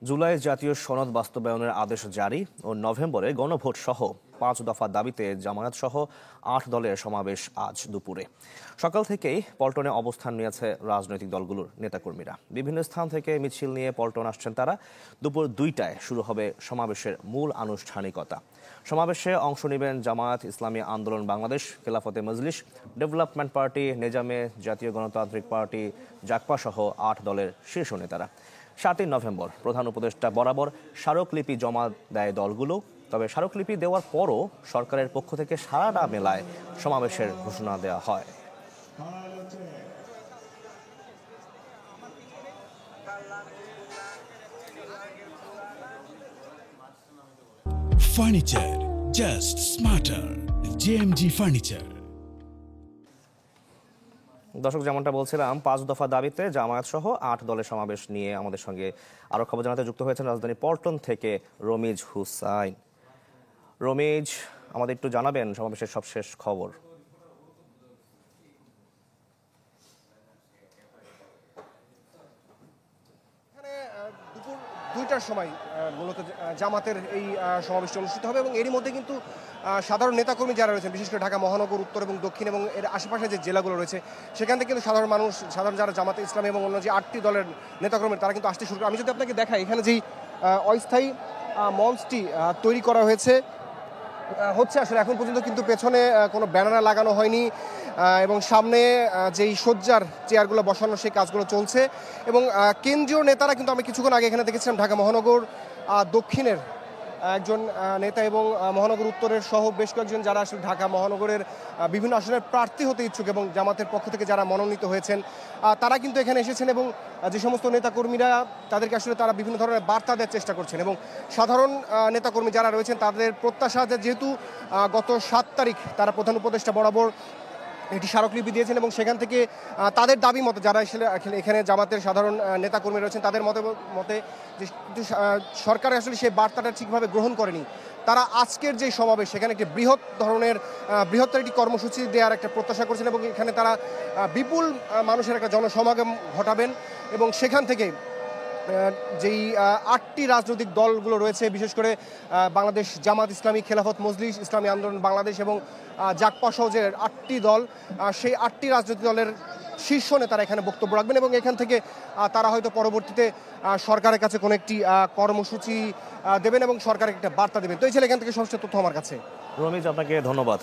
জুলাই জাতীয় সনদ বাস্তবায়নের আদেশ জারি ও নভেম্বরে গণভোট সহ ৫ দফা দাবিতে জামায়াত সহ ৮ দলের সমাবেশ আজ দুপুরে। সকাল থেকেই পল্টনে অবস্থান নিয়েছে রাজনৈতিক দলগুলোর নেতাকর্মীরা। বিভিন্ন স্থান থেকে মিছিল নিয়ে পল্টন আসছেন তারা। দুপুর ২টায় শুরু হবে সমাবেশের মূল আনুষ্ঠানিকতা। সমাবেশে অংশ নেবেন জামায়াত ইসলামী আন্দোলন বাংলাদেশ, খেলাফতে মজলিস, ডেভেলপমেন্ট পার্টি, নেজামে, জাতীয় গণতান্ত্রিক পার্টি, জাকপা সহ ৮ দলের শীর্ষ নেতারা। ৭ই নভেম্বর প্রধান উপদেষ্টা বরাবর স্মারকলিপি জমা দেয় দলগুলো। তবে স্মারকলিপি দেওয়ার পরও সরকারের পক্ষ থেকে সাড়া না মেলায় সমাবেশের ঘোষণা দেওয়া হয়। Furniture just smarter. JMG Furniture. দর্শক, যেমনটা বলছিলাম, ৫ দফা দাবিতে জামায়াত সহ ৮ দলের সমাবেশ নিয়ে আমাদের সঙ্গে আরো খবর জানাতে যুক্ত হয়েছেন রাজধানী পল্টন থেকে রমিজ হুসাইন। রমিজ, আমাদের একটু জানাবেন সমাবেশের সবশেষ খবর। দুপুর ২টার সময় মূলত জামাতের এই সমাবেশটি অনুষ্ঠিত হবে এবং এরই মধ্যে কিন্তু সাধারণ নেতাকর্মী যারা রয়েছেন, বিশেষ করে ঢাকা মহানগর, উত্তর এবং দক্ষিণ এবং এর আশেপাশে যে জেলাগুলো রয়েছে, সেখান থেকে কিন্তু সাধারণ যারা জামাতে ইসলামী এবং অন্য যে ৮টি দলের নেতাকর্মী তারা কিন্তু আসতে শুরু করে। আমি যদি আপনাকে দেখাই, এখানে যেই অস্থায়ী মঞ্চটি তৈরি করা হয়েছে আসলে এখন পর্যন্ত কিন্তু পেছনে কোনো ব্যানার লাগানো হয়নি এবং সামনে যেই সজ্জার চেয়ারগুলো বসানো সেই কাজগুলো চলছে এবং কেন্দ্রীয় নেতারা কিন্তু আমি কিছুক্ষণ আগে এখানে দেখেছিলাম ঢাকা মহানগর দক্ষিণের একজন নেতা এবং মহানগর উত্তরের সহ বেশ কয়েকজন যারা আসলে ঢাকা মহানগরের বিভিন্ন আসনের প্রার্থী হতে ইচ্ছুক এবং জামাতের পক্ষ থেকে যারা মনোনীত হয়েছেন তারা কিন্তু এখানে এসেছেন এবং যে সমস্ত নেতাকর্মীরা তাদেরকে আসলে তারা বিভিন্ন ধরনের বার্তা দেওয়ার চেষ্টা করছেন এবং সাধারণ নেতাকর্মী যারা রয়েছেন তাদের প্রত্যাশা যেহেতু গত ৭ তারিখ তারা প্রধান উপদেষ্টা বরাবর একটি স্মারকলিপি দিয়েছেন এবং সেখান থেকে তাদের দাবি মতো যারা এখানে জামাতের সাধারণ নেতাকর্মী রয়েছেন তাদের মতে যে সরকার আসলে সেই বার্তাটা ঠিকভাবে গ্রহণ করেনি, তারা আজকের যে সমাবেশ সেখানে একটি বৃহত্তর একটি কর্মসূচি দেওয়ার একটা প্রত্যাশা করছেন এবং এখানে তারা বিপুল মানুষের একটা জনসমাগম ঘটাবেন এবং সেখান থেকে যেই ৮টি রাজনৈতিক দলগুলো রয়েছে, বিশেষ করে বাংলাদেশ জামাত ইসলামী, খেলাফত মজলিস, ইসলামী আন্দোলন বাংলাদেশ এবং জাকপা সহ যে ৮টি দল, সেই ৮টি রাজনৈতিক দলের শীর্ষ নেতারা এখানে বক্তব্য রাখবেন এবং এখান থেকে তারা হয়তো পরবর্তীতে সরকারের কাছে কোনো একটি কর্মসূচি দেবেন এবং সরকারের একটা বার্তা দেবেন। তো এই ছিল এখান থেকে সবচেয়ে তথ্য আমার কাছে। রমিজ, আপনাকে ধন্যবাদ।